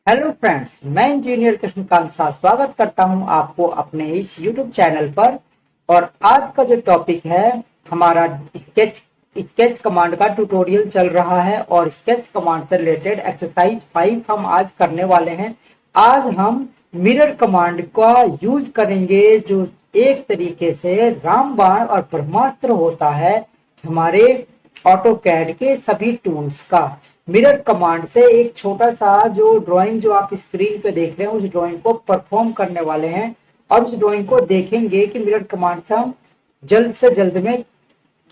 Hello friends, मैं engineer Krishnakant Sah स्वागत करता हूं आपको अपने इस यूट्यूब चैनल पर। और आज का जो टॉपिक है हमारा स्केच स्केच कमांड का ट्यूटोरियल चल रहा है और स्केच कमांड से रिलेटेड एक्सरसाइज 5 हम आज करने वाले हैं। आज हम मिरर कमांड का यूज करेंगे जो एक तरीके से रामबाण और ब्रह्मास्त्र होता है हमारे ऑटोकैड के सभी टूल्स का। मिरर कमांड से एक छोटा सा जो ड्राइंग जो आप स्क्रीन पे देख रहे हैं उस ड्राइंग को परफॉर्म करने वाले हैं और उस ड्राइंग को देखेंगे कि मिरर कमांड से हम जल्द से जल्द में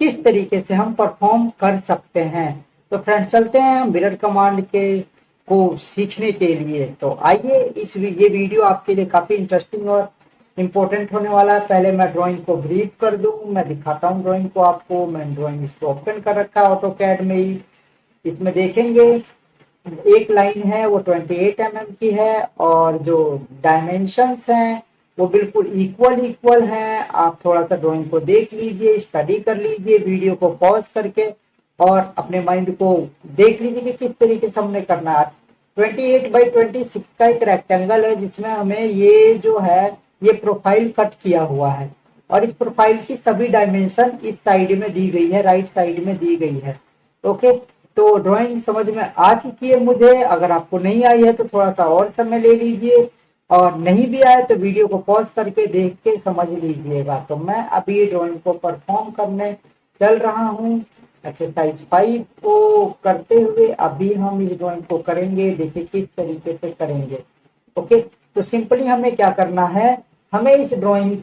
किस तरीके से हम परफॉर्म कर सकते हैं। तो फ्रेंड्स, चलते हैं मिरर कमांड के को सीखने के लिए। तो आइए, ये वीडियो आपके लिए काफी इंटरेस्टिंग और इम्पोर्टेंट होने वाला है। पहले मैं ड्राइंग को ब्रीफ कर दूं, मैं दिखाता हूं ड्राइंग को आपको। मैं ड्राइंग इसको ओपन कर रखा है ऑटो कैड में ही। इसमें देखेंगे एक लाइन है वो 28 mm की है और जो डायमेंशंस हैं वो बिल्कुल इक्वल हैं। आप थोड़ा सा ड्राइंग को देख लीजिए, स्टडी कर लीजिए, वीडियो को पॉज करके और अपने माइंड को देख लीजिए कि किस तरीके से हमने करना है। 28x26 का एक रेक्टेंगल है जिसमें हमें ये जो है ये प्रोफाइल कट किया हुआ है और इस प्रोफाइल की सभी डायमेंशन इस साइड में दी गई है, राइट साइड में दी गई है। ओके, तो ड्राइंग समझ में आ चुकी है मुझे। अगर आपको नहीं आई है तो थोड़ा सा और समय ले लीजिए और नहीं भी आए तो वीडियो को पॉज करके देख के समझ लीजिएगा। तो मैं अभी ड्राइंग को परफॉर्म करने चल रहा हूँ। एक्सरसाइज 5 को करते हुए अभी हम इस ड्राइंग को करेंगे। देखिए किस तरीके से करेंगे। ओके, तो सिंपली हमें क्या करना है, हमें इस ड्राइंग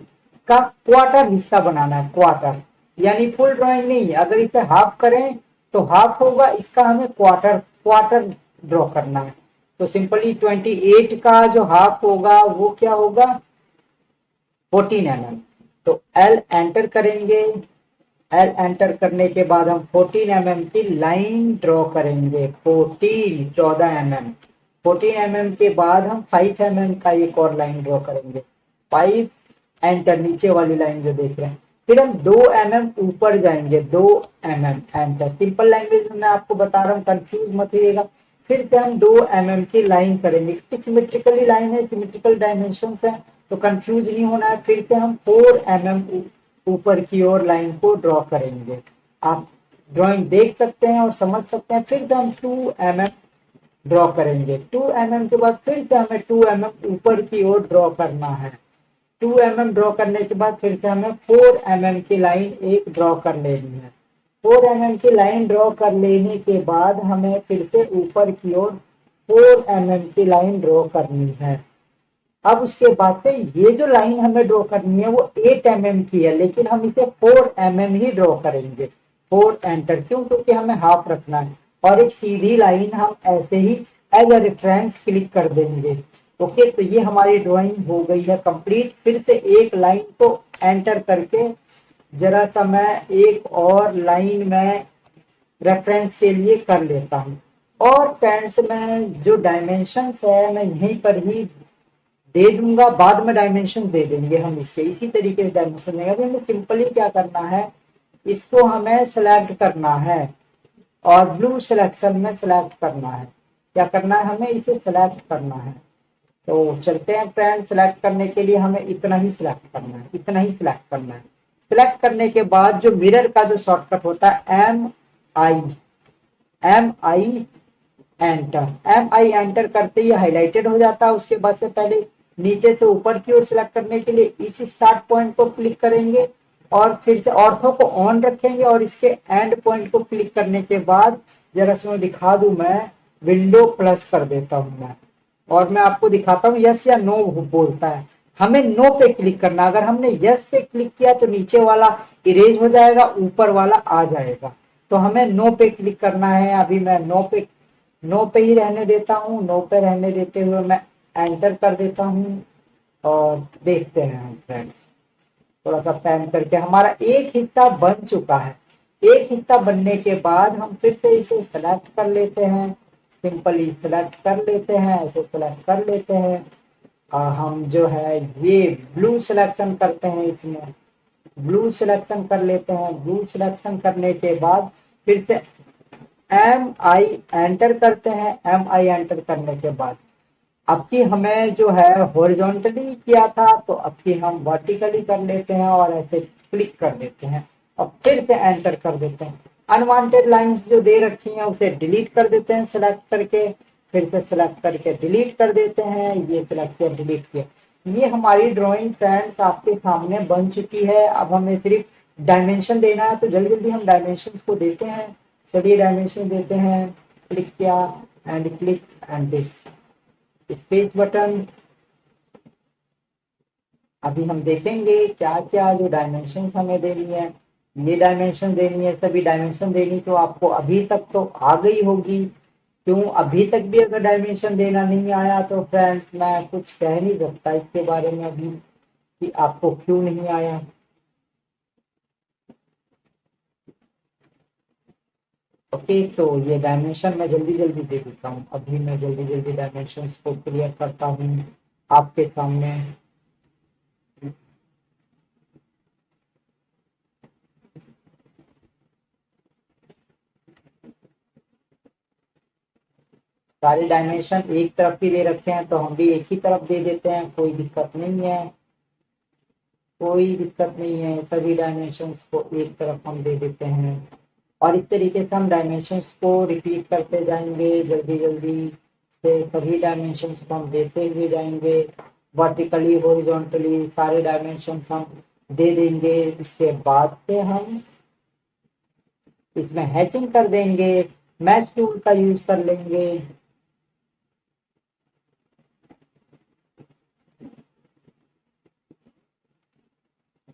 का क्वार्टर हिस्सा बनाना है। क्वार्टर यानी फुल ड्राइंग नहीं है। अगर इसे हाफ करें तो हाफ होगा, इसका हमें क्वार्टर क्वार्टर ड्रॉ करना है। तो सिंपली 28 का जो हाफ होगा वो क्या होगा, 14 mm। तो एल एंटर करेंगे। एल एंटर करने के बाद हम 14 mm की लाइन ड्रॉ करेंगे। 14 mm। 14 mm के बाद हम 5 mm का एक और लाइन ड्रॉ करेंगे। 5 एंटर, नीचे वाली लाइन जो देख रहे हैं। फिर हम 2 mm ऊपर जाएंगे। 2 mm एंटर। सिंपल लैंग्वेज में मैं आपको बता रहा हूँ, कंफ्यूज मत होइएगा। फिर से हम 2 mm की लाइन करेंगे क्योंकि सिमेट्रिकली लाइन है, सिमेट्रिकल डायमेंशंस है, तो कंफ्यूज नहीं होना है। फिर से हम 4 mm ऊपर की ओर लाइन को ड्रॉ करेंगे। आप ड्राइंग देख सकते हैं और समझ सकते हैं। फिर से हम 2 mm ड्रॉ करेंगे। 2 mm के बाद फिर से हमें 2 mm ऊपर की ओर ड्रॉ करना है। 2 mm ड्रॉ करने के बाद फिर से हमें 4 mm की लाइन एक ड्रॉ कर लेनी है। 4 mm की लाइन ड्रॉ कर लेने के बाद हमें फिर से ऊपर की ओर 4 mm की लाइन ड्रॉ करनी है। अब उसके बाद से ये जो लाइन हमें ड्रॉ करनी है वो 8 mm की है, लेकिन हम इसे 4 mm ही ड्रॉ करेंगे। 4 एंटर, क्यों? क्योंकि हमें हाफ रखना है। और एक सीधी लाइन हम ऐसे ही एज अ रेफरेंस क्लिक कर देंगे। ओके, तो ये हमारी ड्राइंग हो गई है कंप्लीट। फिर से एक लाइन को एंटर करके जरा सा मैं एक और लाइन में रेफरेंस के लिए कर लेता हूँ। और फ्रेंड्स, में जो डायमेंशंस है मैं यहीं पर ही दे दूंगा, बाद में डायमेंशन दे देंगे हम इसके। इसी तरीके से डायमेंशन देंगे। अभी हमें सिंपली क्या करना है, इसको हमें सेलेक्ट करना है और ब्लू सिलेक्शन में सेलेक्ट करना है। क्या करना है, हमें इसे सेलेक्ट करना है। तो चलते हैं फ्रेंड, सेलेक्ट करने के लिए हमें इतना ही सिलेक्ट करना है, इतना ही सिलेक्ट करना है। सिलेक्ट करने के बाद जो मिरर का जो शॉर्टकट होता है एम आई एंटर करते ही हाईलाइटेड हो जाता है। उसके बाद से पहले नीचे से ऊपर की ओर सिलेक्ट करने के लिए इस स्टार्ट पॉइंट को क्लिक करेंगे और फिर से ऑर्थो को ऑन रखेंगे और इसके एंड पॉइंट को क्लिक करने के बाद जरा से मैं दिखा दूं, मैं विंडो प्लस कर देता हूं मैं, और मैं आपको दिखाता हूँ यस या नो बोलता है। हमें नो पे क्लिक करना। अगर हमने यस पे क्लिक किया तो नीचे वाला इरेज हो जाएगा, ऊपर वाला आ जाएगा। तो हमें नो पे क्लिक करना है। अभी मैं नो पे ही रहने देता हूँ। नो पे रहने देते हुए मैं एंटर कर देता हूँ और देखते हैं हम फ्रेंड्स। थोड़ा सा पैन करके हमारा एक हिस्सा बन चुका है। एक हिस्सा बनने के बाद हम फिर से इसे सेलेक्ट कर लेते हैं। सिंपली सेलेक्ट कर लेते हैं, ऐसे सेलेक्ट कर लेते हैं। हम जो है ये ब्लू सिलेक्शन करते हैं, इसमें ब्लू सिलेक्शन कर लेते हैं। ब्लू सिलेक्शन करने के बाद फिर से एम आई एंटर करते हैं। एम आई एंटर करने के बाद अब की हमें जो है हॉरिजॉन्टली किया था, तो अब की हम वर्टिकली कर लेते हैं और ऐसे क्लिक कर देते हैं और फिर से एंटर कर देते हैं। अनवांटेड लाइंस जो दे रखी हैं उसे डिलीट कर देते हैं सेलेक्ट करके, फिर से सेलेक्ट करके डिलीट कर देते हैं। ये सेलेक्ट किया, डिलीट किया। ये हमारी ड्राइंग फ्रेंड्स आपके सामने बन चुकी है। अब हमें सिर्फ डायमेंशन देना है, तो जल्दी जल्दी हम डायमेंशन को देते हैं। चलिए डायमेंशन देते हैं, क्लिक किया and click and this space button. अभी हम देखेंगे क्या क्या जो डायमेंशन हमें देनी है। ये डायमेंशन देनी है, सभी डायमेंशन देनी तो आपको अभी तक तो आ गई होगी। क्यों अभी तक भी अगर डायमेंशन देना नहीं आया तो फ्रेंड्स मैं कुछ कह नहीं सकता इसके बारे में अभी कि आपको क्यों नहीं आया। ओके, तो ये डायमेंशन मैं जल्दी जल्दी दे देता हूँ। अभी मैं जल्दी जल्दी डायमेंशन को क्लियर करता हूँ आपके सामने। सारे डायमेंशन एक तरफ ही दे रखे हैं तो हम भी एक ही तरफ दे देते हैं, कोई दिक्कत नहीं है, कोई दिक्कत नहीं है। सभी डायमेंशंस को एक तरफ हम दे देते हैं और इस तरीके से हम डायमेंशंस को रिपीट करते जाएंगे। जल्दी जल्दी से सभी डायमेंशंस को हम देते हुए जाएंगे। वर्टिकली हॉरिजॉन्टली सारे डायमेंशंस हम दे देंगे। उसके बाद से हम इसमें हैचिंग कर देंगे, मैच टूल का यूज कर लेंगे।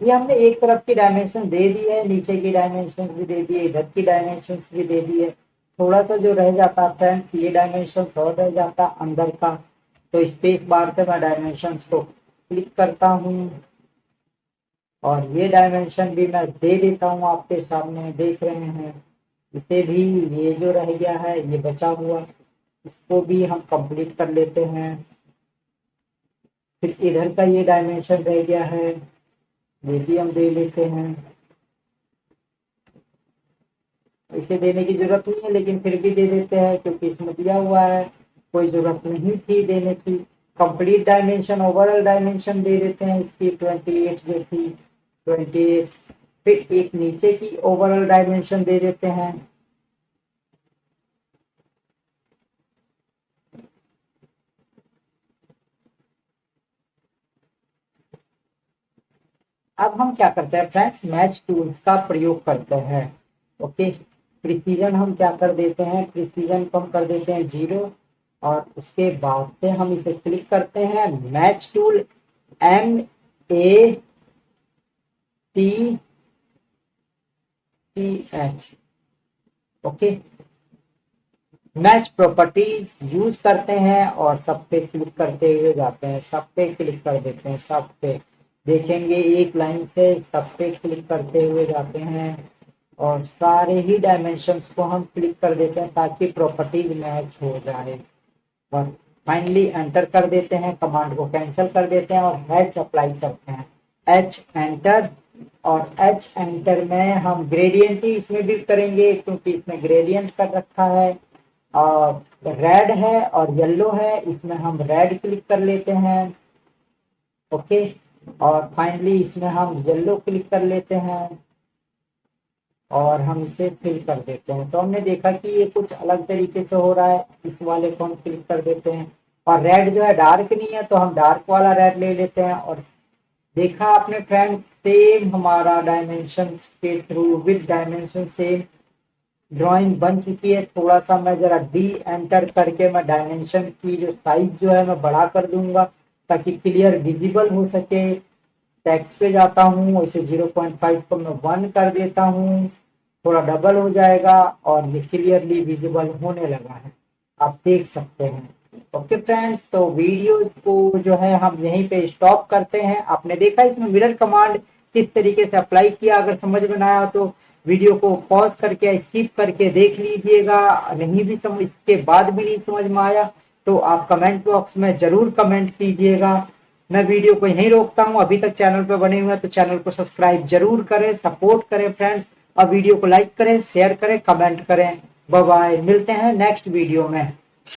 ये हमने एक तरफ की डायमेंशन दे दी है, नीचे की डायमेंशन भी दे दी है, इधर की डायमेंशन भी दे दी है। थोड़ा सा जो रह जाता फ्रेंड्स, ये डायमेंशन और रह जाता अंदर का, तो स्पेस बार से मैं डायमेंशन को क्लिक करता हूँ और ये डायमेंशन भी मैं दे देता हूँ। आपके सामने देख रहे हैं इसे भी। ये जो रह गया है ये बचा हुआ, इसको भी हम कंप्लीट कर लेते हैं। फिर इधर का ये डायमेंशन रह गया है, ये भी हम दे लेते हैं। इसे देने की जरूरत नहीं है लेकिन फिर भी दे देते हैं क्योंकि इसमें दिया हुआ है, कोई जरूरत नहीं थी देने की। कंप्लीट डायमेंशन ओवरऑल डायमेंशन दे देते हैं इसकी 28 जो थी 28। फिर एक नीचे की ओवरऑल डायमेंशन दे देते हैं। अब हम क्या करते हैं फ्रेंड्स, मैच टूल्स का प्रयोग करते हैं। ओके, प्रिसीजन हम क्या कर देते हैं, प्रिसीजन को हम कर देते हैं 0 और उसके बाद से हम इसे क्लिक करते हैं match tool MATCH। Okay, match properties use करते हैं और सब पे क्लिक करते हुए जाते हैं, सब पे क्लिक कर देते हैं, सब पे देखेंगे एक लाइन से सब पे क्लिक करते हुए जाते हैं और सारे ही डायमेंशंस को हम क्लिक कर देते हैं ताकि प्रॉपर्टीज मैच हो जाए। और फाइनली एंटर कर देते हैं, कमांड को कैंसिल कर देते हैं और हैच अप्लाई करते हैं, एच एंटर। और एच एंटर में हम ग्रेडियंट ही इसमें भी करेंगे क्योंकि इसमें ग्रेडियंट कर रखा है और रेड है और येलो है, इसमें हम रेड क्लिक कर लेते हैं। ओके, और फाइनली इसमें हम येलो क्लिक कर लेते हैं और हम इसे फिल कर देते हैं। तो हमने देखा कि ये कुछ अलग तरीके से हो रहा है, इस वाले को हम क्लिक कर देते हैं और रेड जो है डार्क नहीं है तो हम डार्क वाला रेड ले लेते हैं। और देखा आपने फ्रेंड्स, सेम हमारा डायमेंशन के through with dimension same drawing बन चुकी है। थोड़ा सा मैं जरा डी एंटर करके मैं डायमेंशन की जो साइज जो है मैं बड़ा कर दूंगा ताकि क्लियर विजिबल हो सके। टेक्स्ट पे जाता हूँ, इसे 0.5 को मैं 1 कर देता हूँ, थोड़ा डबल हो जाएगा और ये क्लियरली विजिबल होने लगा है, आप देख सकते हैं। ओके फ्रेंड्स, तो वीडियोस को जो है हम यहीं पे स्टॉप करते हैं। आपने देखा इसमें मिरर कमांड किस तरीके से अप्लाई किया। अगर समझ में ना आया तो वीडियो को पॉज करके स्किप करके देख लीजिएगा। नहीं भी समझ, इसके बाद भी नहीं समझ में आया तो आप कमेंट बॉक्स में जरूर कमेंट कीजिएगा। मैं वीडियो को यहीं रोकता हूं। अभी तक चैनल पर बने हुए हैं तो चैनल को सब्सक्राइब जरूर करें, सपोर्ट करें फ्रेंड्स, और वीडियो को लाइक करें, शेयर करें, कमेंट करें। बाय बाय, मिलते हैं नेक्स्ट वीडियो में।